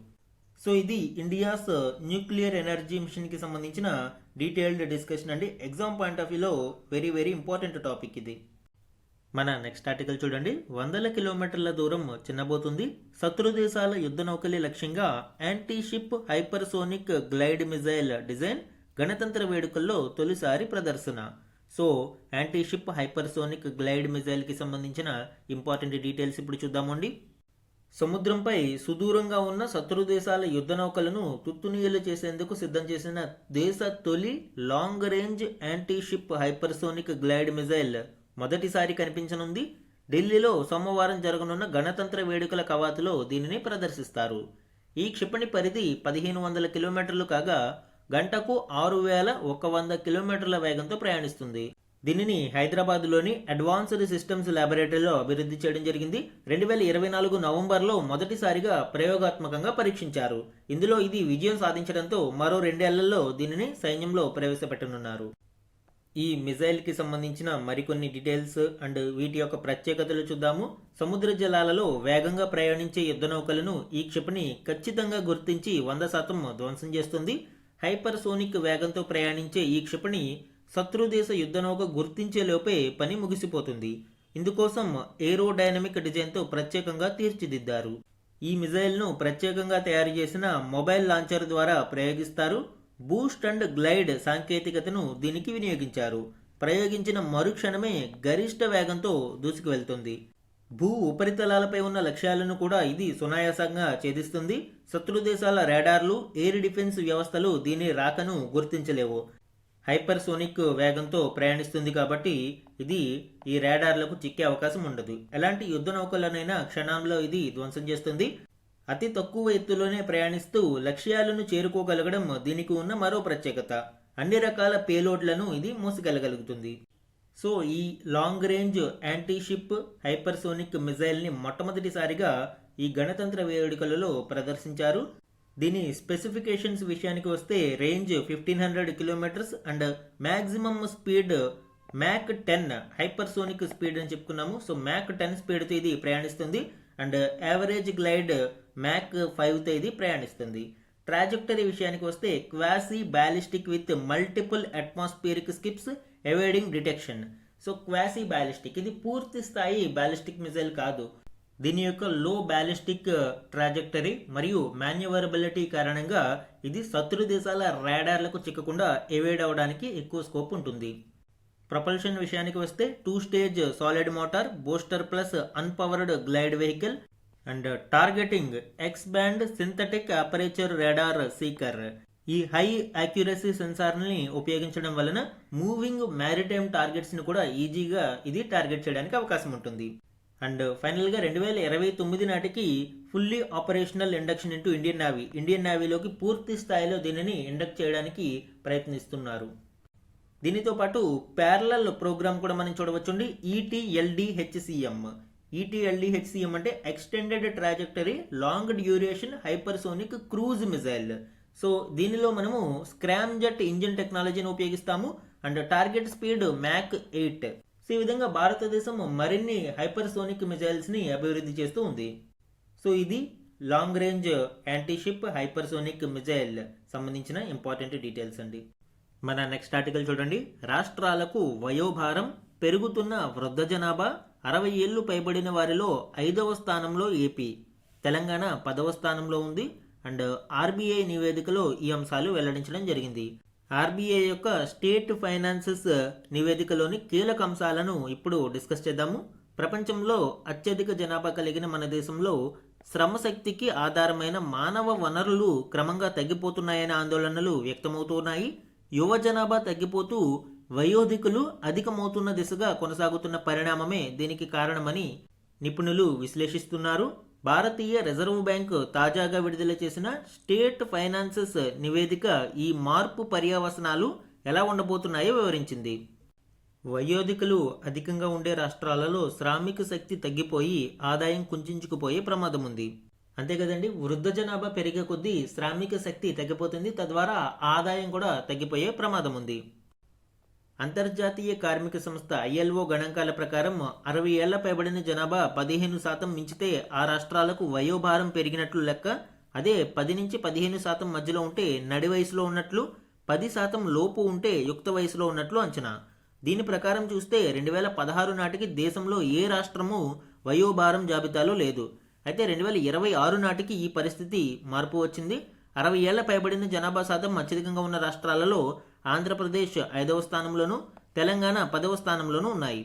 సో ఇది ఇండియాస్ న్యూక్లియర్ ఎనర్జీ మిషన్కి సంబంధించిన డీటెయిల్డ్ డిస్కషన్ అండి. ఎగ్జామ్ పాయింట్ ఆఫ్ వ్యూలో వెరీ వెరీ ఇంపార్టెంట్ టాపిక్ ఇది. మన నెక్స్ట్ ఆర్టికల్ చూడండి. 100 కిలోమీటర్ల దూరం చిన్నబోతుంది, శత్రు దేశాల యుద్ధ నౌకలే లక్ష్యంగా anti ship hypersonic glide missile design గణతంత్ర వేడుకల్లో తొలిసారి ప్రదర్శన. So anti ship hypersonic glide మిజైల్కి సంబంధించిన ఇంపార్టెంట్ డీటెయిల్స్ ఇప్పుడు చూద్దామండి. సముద్రంపై సుదూరంగా ఉన్న శత్రు దేశాల యుద్ధ నౌకలను తుత్తునీయలు చేసేందుకు సిద్ధం చేసిన దేశ తొలి long range anti ship hypersonic glide missile మొదటిసారి కనిపించనుంది. ఢిల్లీలో సోమవారం జరగనున్న గణతంత్ర వేడుకల కవాతులో దీనిని ప్రదర్శిస్తారు. ఈ క్షిపణి పరిధి 1500 కిలోమీటర్లు కాగా గంటకు 6100 కిలోమీటర్ల వేగంతో ప్రయాణిస్తుంది. దీనిని హైదరాబాద్లోని అడ్వాన్స్డ్ సిస్టమ్స్ ల్యాబొరేటరీలో అభివృద్ధి చేయడం జరిగింది. 2024 నవంబర్లో మొదటిసారిగా ప్రయోగాత్మకంగా పరీక్షించారు. ఇందులో ఇది విజయం సాధించడంతో మరో 2 ఏళ్లలో దీనిని సైన్యంలో ప్రవేశపెట్టనున్నారు. ఈ మిజైల్కి సంబంధించిన మరికొన్ని డీటెయిల్స్ అండ్ వీటి యొక్క ప్రత్యేకతలు చూద్దాము. సముద్ర జలాలలో వేగంగా ప్రయాణించే యుద్ధ నౌకలను ఈ క్షిపణి ఖచ్చితంగా గుర్తించి 100% ధ్వంసం చేస్తుంది. హైపర్ సోనిక్ వేగంతో ప్రయాణించే ఈ క్షిపణి శత్రుదేశ యుద్ధ నౌక గుర్తించే లోపే పని ముగిసిపోతుంది. ఇందుకోసం ఏరోడైనమిక్ డిజైన్తో ప్రత్యేకంగా తీర్చిదిద్దారు. ఈ మిజైల్ను ప్రత్యేకంగా తయారు చేసిన మొబైల్ లాంచర్ ద్వారా ప్రయోగిస్తారు. బూస్ట్ అండ్ గ్లైడ్ సాంకేతికతను దీనికి వినియోగించారు. ప్రయోగించిన మరుక్షణమే గరిష్ట వేగంతో దూసుకు వెళ్తుంది. భూ ఉపరితలాలపై ఉన్న లక్ష్యాలను కూడా ఇది సునాయాసంగా ఛేదిస్తుంది. శత్రు దేశాల రాడార్లు, ఎయిర్ డిఫెన్స్ వ్యవస్థలు దీని రాకను గుర్తించలేవు. హైపర్ సోనిక్ వేగంతో ప్రయాణిస్తుంది కాబట్టి ఇది ఈ రాడార్లకు చిక్కే అవకాశం ఉండదు. ఎలాంటి యుద్ధ నౌకలనైనా క్షణంలో ఇది ధ్వంసం చేస్తుంది. అతి తక్కువ ఎత్తులోనే ప్రయాణిస్తూ లక్ష్యాలను చేరుకోగలగడం దీనికి ఉన్న మరో ప్రత్యేకత. అన్ని రకాల పేలోడ్లను ఇది మోసుకెళ్లగలుగుతుంది. సో ఈ long range anti ship hypersonic మిజైల్ని మొట్టమొదటిసారిగా ఈ గణతంత్ర వేడుకలలో ప్రదర్శించారు. దీని స్పెసిఫికేషన్స్ విషయానికి వస్తే range 1500 kilometres and maximum speed Mach 10 hypersonic speed అని చెప్పుకున్నాము. సో మ్యాక్ 10 స్పీడ్తో ఇది ప్రయాణిస్తుంది అండ్ యావరేజ్ గ్లైడ్ మ్యాక్ 5తో ఇది ప్రయాణిస్తుంది. ట్రాజెక్టరీ విషయానికి వస్తే quasi ballistic with multiple atmospheric skips evading detection. So quasi ballistic ఇది పూర్తి స్థాయి బ్యాలిస్టిక్ మిజైల్ కాదు. దీని యొక్క లో బ్యాలిస్టిక్ ట్రాజెక్టరీ మరియు మాన్యువరబిలిటీ కారణంగా ఇది శత్రు దేశాల రాడార్లకు చిక్కకుండా ఎవేడ్ అవడానికి ఎక్కువ స్కోప్ ఉంటుంది. ప్రొపల్షన్ విషయానికి వస్తే 2 stage solid motor, booster plus unpowered glide vehicle and targeting X band synthetic aperture radar seeker. ఈ హై యాక్యురసీ సెన్సార్ని ఉపయోగించడం వలన మూవింగ్ మ్యారిటైమ్ టార్గెట్స్ ని కూడా ఈజీగా ఇది టార్గెట్ చేయడానికి అవకాశం ఉంటుంది. అండ్ ఫైనల్గా 2029 నాటికి fully operational induction into Indian నేవీలోకి పూర్తి స్థాయిలో దీనిని ఇండక్ట్ చేయడానికి ప్రయత్నిస్తున్నారు. దీనితో పాటు ప్యారలల్ ప్రోగ్రామ్ కూడా మనం చూడవచ్చుండి. ETLDHCM. ETLDHCM అంటే extended trajectory long duration hypersonic cruise missile. So దీనిలో మనము స్క్రామ్ జెట్ ఇంజిన్ టెక్నాలజీని ఉపయోగిస్తాము and target speed Mach 8. So ఈ విధంగా భారతదేశం మరిన్ని హైపర్సోనిక్ మిజైల్స్ ని అభివృద్ధి చేస్తూ ఉంది. సో ఇది long range anti-ship hypersonic missile సంబంధించిన ఇంపార్టెంట్ డీటెయిల్స్ అండి. మన నెక్స్ట్ ఆర్టికల్ చూడండి. రాష్ట్రాలకు వయోభారం, పెరుగుతున్న వృద్ధ జనాభా, 60 ఏళ్లు పైబడిన వారిలో 5వ స్థానంలో ఏపీ, తెలంగాణ 10వ స్థానంలో ఉంది. అండ్ ఆర్బీఐ నివేదికలో ఈ అంశాలు వెల్లడించడం జరిగింది. ఆర్బీఐ యొక్క స్టేట్ ఫైనాన్సెస్ నివేదికలోని కీలక అంశాలను ఇప్పుడు డిస్కస్ చేద్దాము. ప్రపంచంలో అత్యధిక జనాభా కలిగిన మన దేశంలో శ్రమశక్తికి ఆధారమైన మానవ వనరులు క్రమంగా తగ్గిపోతున్నాయనే ఆందోళనలు వ్యక్తమవుతున్నాయి. యువ జనాభా తగ్గిపోతూ వయోధికులు అధికమవుతున్న దిశగా కొనసాగుతున్న పరిణామమే దీనికి కారణమని నిపుణులు విశ్లేషిస్తున్నారు. భారతీయ రిజర్వ్ బ్యాంక్ తాజాగా విడుదల చేసిన స్టేట్ ఫైనాన్సెస్ నివేదిక ఈ మార్పు పర్యవసనాలు ఎలా ఉండబోతున్నాయో వివరించింది. వయోధికులు అధికంగా ఉండే రాష్ట్రాలలో శ్రామిక శక్తి తగ్గిపోయి ఆదాయం కుంచుకుపోయే ప్రమాదం ఉంది. అంతే కదండి, వృద్ధ జనాభా పెరిగే కొద్దీ శ్రామిక శక్తి తగ్గిపోతుంది, తద్వారా ఆదాయం కూడా తగ్గిపోయే ప్రమాదం ఉంది. అంతర్జాతీయ కార్మిక సంస్థ ILO గణాంకాల ప్రకారం 60 ఏళ్ల పైబడిన జనాభా 15% మించితే ఆ రాష్ట్రాలకు వయోభారం పెరిగినట్లు లెక్క. అదే 10 నుంచి 15% మధ్యలో ఉంటే నడి వయసులో ఉన్నట్లు, 10% లోపు ఉంటే యుక్త వయసులో ఉన్నట్లు అంచనా. దీని ప్రకారం చూస్తే 2016 నాటికి దేశంలో ఏ రాష్ట్రము వయోభారం జాబితాలో లేదు. అయితే 2026 నాటికి ఈ పరిస్థితి మార్పు వచ్చింది. 60 ఏళ్ల పైబడిన జనాభా శాతం అత్యధికంగా ఉన్న రాష్ట్రాలలో ఆంధ్రప్రదేశ్ 5వ స్థానంలోనూ, తెలంగాణ 10వ స్థానంలోనూ ఉన్నాయి.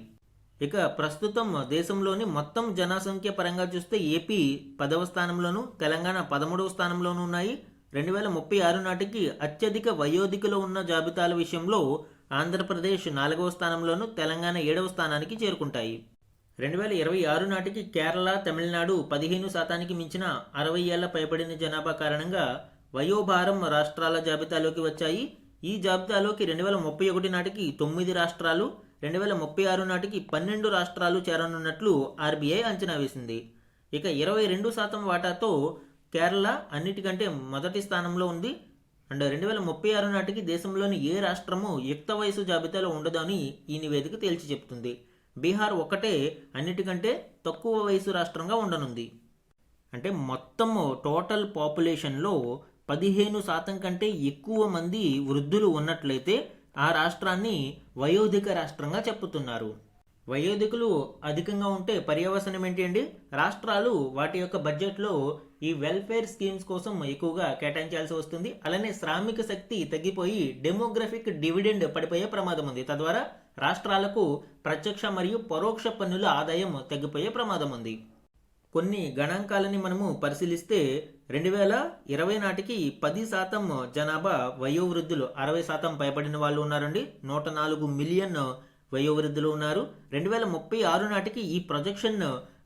ఇక ప్రస్తుతం దేశంలోని మొత్తం జనసంఖ్య పరంగా చూస్తే ఏపీ 10వ స్థానంలోనూ, తెలంగాణ 13వ స్థానంలోనూ ఉన్నాయి. 2036 నాటికి అత్యధిక వయోధికులు ఉన్న జాబితాల విషయంలో ఆంధ్రప్రదేశ్ 4వ స్థానంలోనూ, తెలంగాణ 7వ స్థానానికి చేరుకుంటాయి. 2026 నాటికి కేరళ, తమిళనాడు 15% మించిన 60 ఏళ్ల పైబడిన జనాభా కారణంగా వయోభారం రాష్ట్రాల జాబితాలోకి వచ్చాయి. ఈ జాబితాలోకి 2031 నాటికి 9 రాష్ట్రాలు, 2036 నాటికి 12 రాష్ట్రాలు చేరనున్నట్లు ఆర్బీఐ అంచనా వేసింది. ఇక 22% వాటాతో కేరళ అన్నిటికంటే మొదటి స్థానంలో ఉంది. అండ్ 2036 నాటికి దేశంలోని ఏ రాష్ట్రము యుక్త వయసు జాబితాలో ఉండదని ఈ నివేదిక తేల్చి చెప్తుంది. బీహార్ ఒక్కటే అన్నిటికంటే తక్కువ వయసు రాష్ట్రంగా ఉండనుంది. అంటే మొత్తం టోటల్ పాపులేషన్లో 15% కంటే ఎక్కువ మంది వృద్ధులు ఉన్నట్లయితే ఆ రాష్ట్రాన్ని వయోధిక రాష్ట్రంగా చెప్పుతున్నారు. వయోధికులు అధికంగా ఉంటే పర్యవసనం ఏంటి అండి? రాష్ట్రాలు వాటి యొక్క బడ్జెట్లో ఈ వెల్ఫేర్ స్కీమ్స్ కోసం ఎక్కువగా కేటాయించాల్సి వస్తుంది. అలానే శ్రామిక శక్తి తగ్గిపోయి డెమోగ్రఫిక్ డివిడెండ్ పడిపోయే ప్రమాదం ఉంది. తద్వారా రాష్ట్రాలకు ప్రత్యక్ష మరియు పరోక్ష పన్నుల ఆదాయం తగ్గిపోయే ప్రమాదం ఉంది. కొన్ని గణాంకాలని మనము పరిశీలిస్తే 2020 నాటికి 10% జనాభా వయోవృద్ధులు, 60% పైబడిన వాళ్ళు ఉన్నారండి. 104 మిలియన్ వయోవృద్ధులు ఉన్నారు. 2036 నాటికి ఈ ప్రొజెక్షన్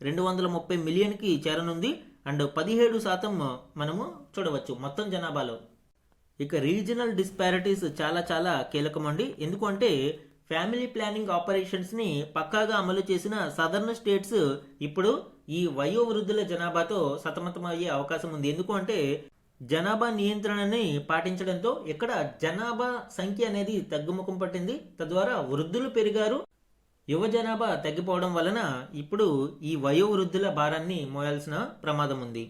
230 మిలియన్కి చేరనుంది. అండ్ 17% మనము చూడవచ్చు మొత్తం జనాభాలో. ఇక రీజనల్ డిస్పారిటీస్ చాలా కీలకమండి. ఎందుకంటే ఫ్యామిలీ ప్లానింగ్ ఆపరేషన్స్ని పక్కాగా అమలు చేసిన సదర్న్ స్టేట్స్ ఇప్పుడు ఈ వయోవృద్ధుల జనాభాతో సతమతమయ్యే అవకాశం ఉంది. ఎందుకంటే జనాభా నియంత్రణని పాటించడంతో ఇక్కడ జనాభా సంఖ్య అనేది తగ్గుముఖం పట్టింది. తద్వారా వృద్ధులు పెరిగారు, యువ జనాభా తగ్గిపోవడం వలన ఇప్పుడు ఈ వయోవృద్ధుల భారాన్ని మోయాల్సిన ప్రమాదం ఉంది.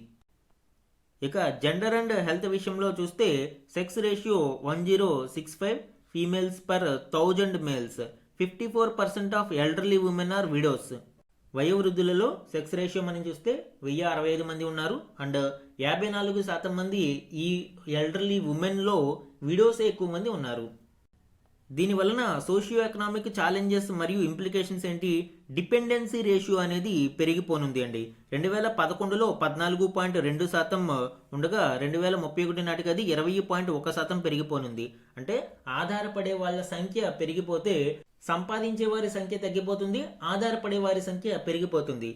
ఇక జెండర్ అండ్ హెల్త్ విషయంలో చూస్తే sex ratio 1065 females per 1000 males. 54% of elderly women are widows. వయోవృద్ధులలో సెక్స్ రేషియో మనం చూస్తే 1065 మంది ఉన్నారు. అండ్ 54% మంది ఈ ఎల్డర్లీ ఉమెన్లో విడోసే ఎక్కువ మంది ఉన్నారు. దీనివలన సోషియో ఎకనామిక్ ఛాలెంజెస్ మరియు ఇంప్లికేషన్స్ ఏంటి? డిపెండెన్సీ రేషియో అనేది పెరిగిపోనుంది అండి. 2011లో 14.2% ఉండగా 2031 నాటికి అది 20.1% పెరిగిపోనుంది. అంటే ఆధారపడే వాళ్ళ సంఖ్య పెరిగిపోతే సంపాదించే వారి సంఖ్య తగ్గిపోతుంది, ఆధారపడే వారి సంఖ్య పెరిగిపోతుంది.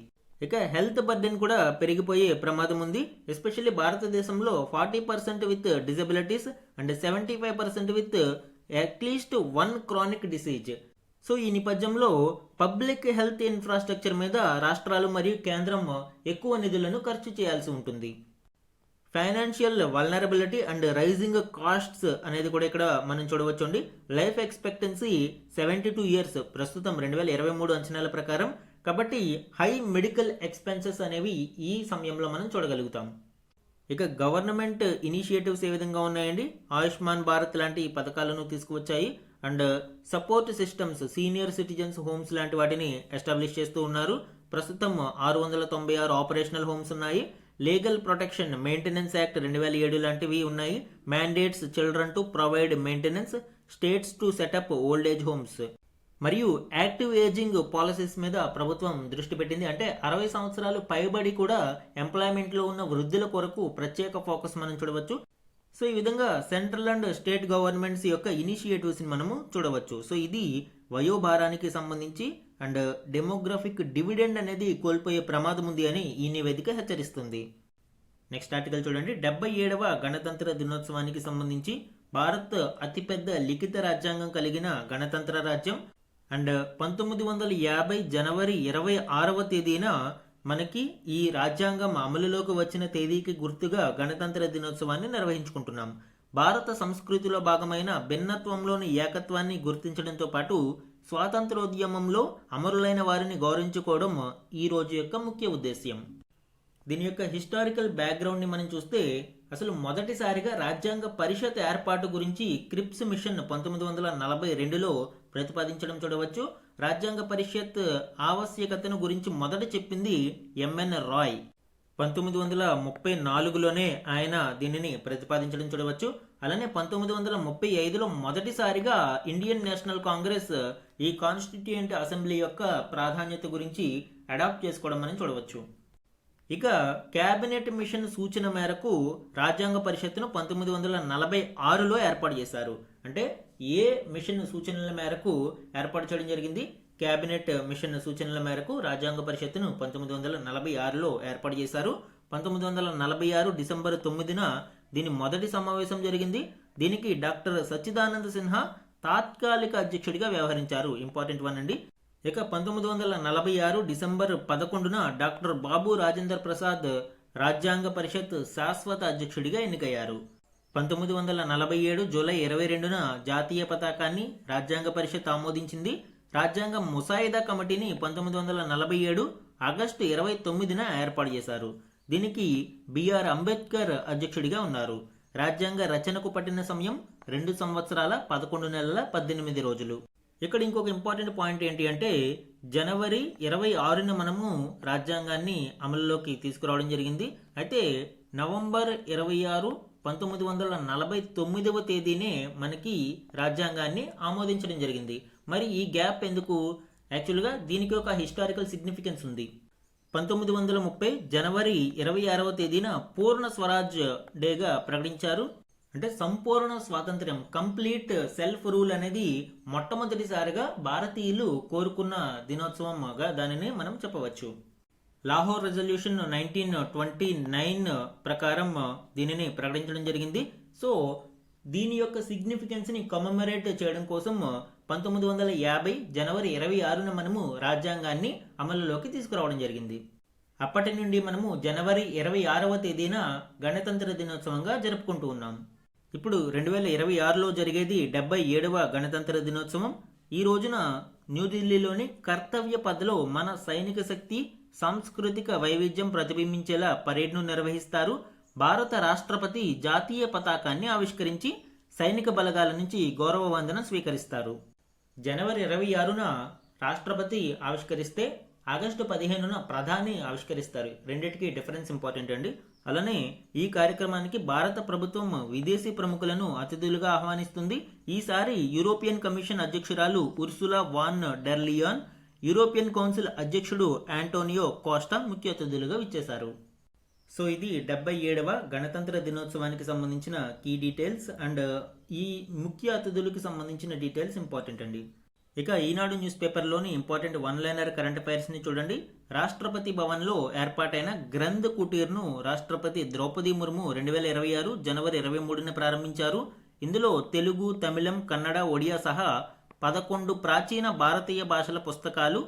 ఇక హెల్త్ బర్డెన్ కూడా పెరిగిపోయే ప్రమాదం ఉంది. ఎస్పెషల్లీ భారతదేశంలో 40% with disabilities and 75% with at least 1 chronic disease. So ఈ నేపథ్యంలో పబ్లిక్ హెల్త్ ఇన్ఫ్రాస్ట్రక్చర్ మీద రాష్ట్రాలు మరియు కేంద్రం ఎక్కువ నిధులను ఖర్చు చేయాల్సి ఉంటుంది. Financial vulnerability and rising costs అనేది కూడా ఇక్కడ మనం చూడవచ్చు అండి. లైఫ్ ఎక్స్పెక్టెన్సీ 72 ఇయర్స్ ప్రస్తుతం 2023 అంచనాల ప్రకారం. కాబట్టి హై మెడికల్ ఎక్స్పెన్సెస్ అనేవి ఈ సమయంలో మనం చూడగలుగుతాం. ఇక గవర్నమెంట్ ఇనిషియేటివ్స్ ఏ విధంగా ఉన్నాయండి? ఆయుష్మాన్ భారత్ లాంటి పథకాలను తీసుకువచ్చాయి. And support systems, senior citizens homes లాంటి వాటిని ఎస్టాబ్లిష్ చేస్తూ ఉన్నారు. ప్రస్తుతం 696 ఆపరేషనల్ హోమ్స్ ఉన్నాయి. లీగల్ ప్రొటెక్షన్ మెయింటెనెన్స్ యాక్ట్ 2007 లాంటివి ఉన్నాయి. Mandates children to provide maintenance, states to set up old age homes మరియు యాక్టివ్ ఏజింగ్ పాలసీస్ మీద ప్రభుత్వం దృష్టి పెట్టింది. అంటే 60 సంవత్సరాలు పైబడి కూడా ఎంప్లాయ్మెంట్లో ఉన్న వృద్ధుల కొరకు ప్రత్యేక ఫోకస్ మనం చూడవచ్చు. సో ఈ విధంగా సెంట్రల్ అండ్ స్టేట్ గవర్నమెంట్స్ యొక్క ఇనిషియేటివ్స్ని మనము చూడవచ్చు. సో ఇది వయోభారానికి సంబంధించి అండ్ డెమోగ్రఫిక్ డివిడెండ్ అనేది కోల్పోయే ప్రమాదం ఉంది అని ఈ నివేదిక హెచ్చరిస్తుంది. నెక్స్ట్ ఆర్టికల్ చూడండి. 77వ గణతంత్ర దినోత్సవానికి సంబంధించి భారత్ అతిపెద్ద లిఖిత రాజ్యాంగం కలిగిన గణతంత్ర రాజ్యం. అండ్ 1950 జనవరి 26వ తేదీన మనకి ఈ రాజ్యాంగం అమలులోకి వచ్చిన తేదీకి గుర్తుగా గణతంత్ర దినోత్సవాన్ని నిర్వహించుకుంటున్నాం. భారత సంస్కృతిలో భాగమైన భిన్నత్వంలోని ఏకత్వాన్ని గుర్తించడంతో పాటు స్వాతంత్రోద్యమంలో అమరులైన వారిని గౌరవించుకోవడం ఈ రోజు యొక్క ముఖ్య ఉద్దేశ్యం. దీని యొక్క హిస్టారికల్ బ్యాక్గ్రౌండ్ని మనం చూస్తే అసలు మొదటిసారిగా రాజ్యాంగ పరిషత్ ఏర్పాటు గురించి క్రిప్స్ మిషన్ 1942లో ప్రతిపాదించడం చూడవచ్చు. రాజ్యాంగ పరిషత్ ఆవశ్యకతను గురించి మొదట చెప్పింది ఎంఎన్ రాయ్. 1934లోనే ఆయన దీనిని ప్రతిపాదించడం చూడవచ్చు. అలానే 1935లో మొదటిసారిగా ఇండియన్ నేషనల్ కాంగ్రెస్ ఈ కాన్స్టిట్యూయెంట్ అసెంబ్లీ యొక్క ప్రాధాన్యత గురించి అడాప్ట్ చేసుకోవడం మనం చూడవచ్చు. ఇక క్యాబినెట్ మిషన్ సూచన మేరకు రాజ్యాంగ పరిషత్తును 1946లో ఏర్పాటు చేశారు. అంటే ఏ మిషన్ సూచనల మేరకు ఏర్పాటు చేయడం జరిగింది? క్యాబినెట్ మిషన్ సూచనల మేరకు రాజ్యాంగ పరిషత్తును 1946లో ఏర్పాటు చేశారు. 1946 డిసెంబర్ 9న దీని మొదటి సమావేశం జరిగింది. దీనికి డాక్టర్ సచ్చిదానంద సిన్హా, తాత్కాలిక అధ్యక్షుడిగా వ్యవహరించారు. ఇంపార్టెంట్ వన్ అండి. ఇక 1946 డిసెంబర్ 11న డాక్టర్ బాబు రాజేందర్ ప్రసాద్ రాజ్యాంగ పరిషత్ శాశ్వత అధ్యక్షుడిగా ఎన్నికయ్యారు. 1947 జూలై 22న జాతీయ పతాకాన్ని రాజ్యాంగ పరిషత్ ఆమోదించింది. రాజ్యాంగ ముసాయిదా కమిటీని 1947 ఆగస్టు 29న ఏర్పాటు చేశారు. దీనికి బిఆర్ అంబేద్కర్ అధ్యక్షుడిగా ఉన్నారు. రాజ్యాంగ రచనకు పట్టిన సమయం 2 సంవత్సరాల 11 నెలల 18 రోజులు. ఇక్కడ ఇంకొక ఇంపార్టెంట్ పాయింట్ ఏంటి అంటే జనవరి 26న మనము రాజ్యాంగాన్ని అమలులోకి తీసుకురావడం జరిగింది. అయితే నవంబర్ 26, 1949వ తేదీనే మనకి రాజ్యాంగాన్ని ఆమోదించడం జరిగింది. మరి ఈ గ్యాప్ ఎందుకు? యాక్చువల్గా దీనికి ఒక హిస్టారికల్ సిగ్నిఫికెన్స్ ఉంది. 1930 జనవరి 26వ తేదీన పూర్ణ స్వరాజ్ డేగా ప్రకటించారు. అంటే సంపూర్ణ స్వాతంత్ర్యం, కంప్లీట్ సెల్ఫ్ రూల్ అనేది మొట్టమొదటిసారిగా భారతీయులు కోరుకున్న దినోత్సవంగా దానిని మనం చెప్పవచ్చు. లాహోర్ రెజల్యూషన్ 1929 ప్రకారం దీనిని ప్రకటించడం జరిగింది. సో దీని యొక్క సిగ్నిఫికెన్స్ని కమెమరేట్ చేయడం కోసం 1950 జనవరి 26న మనము రాజ్యాంగాన్ని అమలులోకి తీసుకురావడం జరిగింది. అప్పటి నుండి మనము జనవరి 26వ తేదీన గణతంత్ర దినోత్సవంగా జరుపుకుంటూ ఉన్నాం. ఇప్పుడు 2026లో జరిగేది 77వ గణతంత్ర దినోత్సవం. ఈ రోజున న్యూఢిల్లీలోని కర్తవ్య పథ్లో మన సైనిక శక్తి, సాంస్కృతిక వైవిధ్యం ప్రతిబింబించేలా పరేడ్ను నిర్వహిస్తారు. భారత రాష్ట్రపతి జాతీయ పతాకాన్ని ఆవిష్కరించి సైనిక బలగాల నుంచి గౌరవ వందనం స్వీకరిస్తారు. జనవరి 26న రాష్ట్రపతి ఆవిష్కరిస్తే ఆగస్టు 15న ప్రధాని ఆవిష్కరిస్తారు. రెండింటికి డిఫరెన్స్ ఇంపార్టెంట్ అండి. అలానే ఈ కార్యక్రమానికి భారత ప్రభుత్వం విదేశీ ప్రముఖులను అతిథులుగా ఆహ్వానిస్తుంది. ఈసారి యూరోపియన్ కమిషన్ అధ్యక్షురాలు Ursula von der Leyen, European Council అధ్యక్షుడు ఆంటోనియో కోస్టా ముఖ్య అతిథులుగా విచ్చేశారు. సో ఇది 77వ గణతంత్ర దినోత్సవానికి సంబంధించిన కీ డీటెయిల్స్ అండ్ ఈ ముఖ్య అతిథులకు సంబంధించిన డీటెయిల్స్ ఇంపార్టెంట్ అండి. ఇక ఈనాడు న్యూస్ పేపర్లోని ఇంపార్టెంట్ వన్ లైనర్ కరెంట్ అఫైర్స్ని చూడండి. రాష్ట్రపతి భవన్లో ఏర్పాటైన గ్రంథ్ కుటీర్ను రాష్ట్రపతి ద్రౌపది ముర్ము 2026 జనవరి 23న ప్రారంభించారు. ఇందులో తెలుగు, తమిళం, కన్నడ, ఒడియా సహా 11 ప్రాచీన భారతీయ భాషల పుస్తకాలు,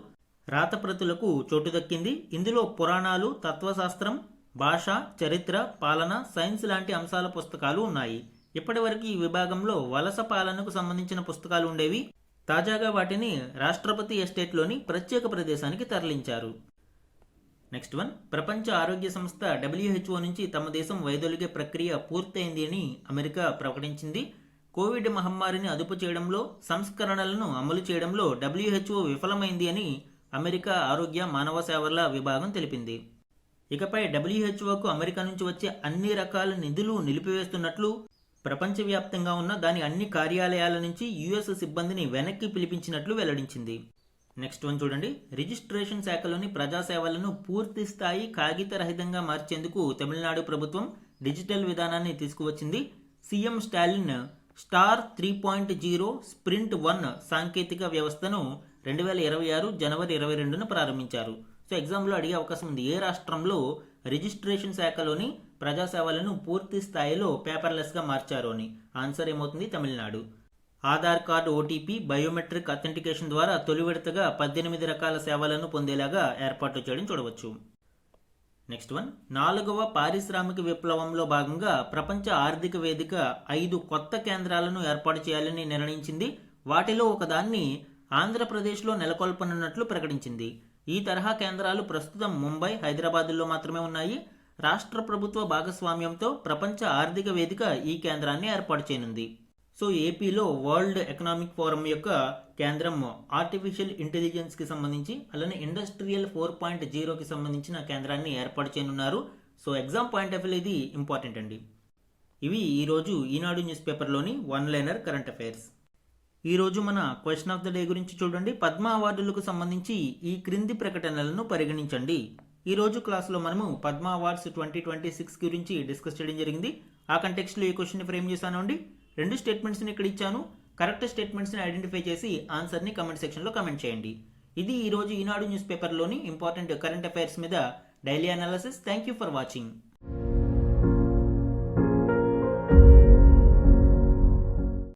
రాతప్రతులకు చోటు దక్కింది. ఇందులో పురాణాలు, తత్వశాస్త్రం, భాష, చరిత్ర, పాలన, సైన్స్ లాంటి అంశాల పుస్తకాలు ఉన్నాయి. ఇప్పటివరకు ఈ విభాగంలో వలస పాలనకు సంబంధించిన పుస్తకాలు ఉండేవి. తాజాగా వాటిని రాష్ట్రపతి ఎస్టేట్లోని ప్రత్యేక ప్రదేశానికి తరలించారు. నెక్స్ట్ వన్, ప్రపంచ ఆరోగ్య సంస్థ WHO నుంచి తమ దేశం వైదొలిగే ప్రక్రియ పూర్తయింది అని అమెరికా ప్రకటించింది. కోవిడ్ మహమ్మారిని అదుపు చేయడంలో, సంస్కరణలను అమలు చేయడంలో WHO విఫలమైంది అని అమెరికా ఆరోగ్య మానవ సేవల విభాగం తెలిపింది. ఇకపై WHOకు అమెరికా నుంచి వచ్చే అన్ని రకాల నిధులు నిలిపివేస్తున్నట్లు, ప్రపంచవ్యాప్తంగా ఉన్న దాని అన్ని కార్యాలయాల నుంచి US సిబ్బందిని వెనక్కి పిలిపించినట్లు వెల్లడించింది. నెక్స్ట్ వన్ చూడండి. రిజిస్ట్రేషన్ శాఖలోని ప్రజాసేవలను పూర్తి స్థాయి కాగితరహితంగా మార్చేందుకు తమిళనాడు ప్రభుత్వం డిజిటల్ విధానాన్ని తీసుకువచ్చింది. సీఎం స్టాలిన్ స్టార్ 3.0 స్ప్రింట్ 1 సాంకేతిక వ్యవస్థను 2026 జనవరి 22న ప్రారంభించారు. సో ఎగ్జామ్లో అడిగే అవకాశం ఉంది. ఏ రాష్ట్రంలో రిజిస్ట్రేషన్ శాఖలోని ప్రజాసేవలను పూర్తి స్థాయిలో పేపర్లెస్గా మార్చారు అని? ఆన్సర్ ఏమవుతుంది? Tamil Nadu. Aadhaar card, OTP, biometric authentication ద్వారా తొలి విడతగా 18 రకాల సేవలను పొందేలాగా ఏర్పాటు చేయడం చూడవచ్చు. నెక్స్ట్ వన్, 4వ పారిశ్రామిక విప్లవంలో భాగంగా ప్రపంచ ఆర్థిక వేదిక 5 కొత్త కేంద్రాలను ఏర్పాటు చేయాలని నిర్ణయించింది. వాటిలో ఒకదాన్ని ఆంధ్రప్రదేశ్లో నెలకొల్పనున్నట్లు ప్రకటించింది. ఈ తరహా కేంద్రాలు ప్రస్తుతం ముంబై, హైదరాబాద్లో మాత్రమే ఉన్నాయి. రాష్ట్ర ప్రభుత్వ భాగస్వామ్యంతో ప్రపంచ ఆర్థిక వేదిక ఈ కేంద్రాన్ని ఏర్పాటు చేయనుంది. సో ఏపీలో వరల్డ్ ఎకనామిక్ ఫోరం యొక్క కేంద్రం ఆర్టిఫిషియల్ ఇంటెలిజెన్స్కి సంబంధించి, అలానే ఇండస్ట్రియల్ 4.0కి సంబంధించిన కేంద్రాన్ని ఏర్పాటు చేయనున్నారు. So exam point of view ఇది ఇంపార్టెంట్ అండి. ఇవి ఈరోజు ఈనాడు న్యూస్ పేపర్లోని వన్ లైనర్ కరెంట్ అఫైర్స్. ఈరోజు మన క్వశ్చన్ ఆఫ్ ద డే గురించి చూడండి. పద్మ అవార్డులకు సంబంధించి ఈ క్రింది ప్రకటనలను పరిగణించండి. ఈరోజు క్లాస్లో మనము పద్మ అవార్డ్స్ 2026 గురించి డిస్కస్ చేయడం జరిగింది. ఆ కంటెక్స్ట్లో ఈ క్వశ్చన్ని ఫ్రేమ్ చేశాను అండి. 2 స్టేట్మెంట్స్ని ఇక్కడ ఇచ్చాను. కరెక్ట్ స్టేట్మెంట్స్ని ఐడెంటిఫై చేసి ఆన్సర్ని కమెంట్ సెక్షన్లో కమెంట్ చేయండి. ఇది ఈరోజు ఈనాడు న్యూస్ పేపర్లోని ఇంపార్టెంట్ కరెంట్ అఫైర్స్ మీద daily analysis. Thank you for watching.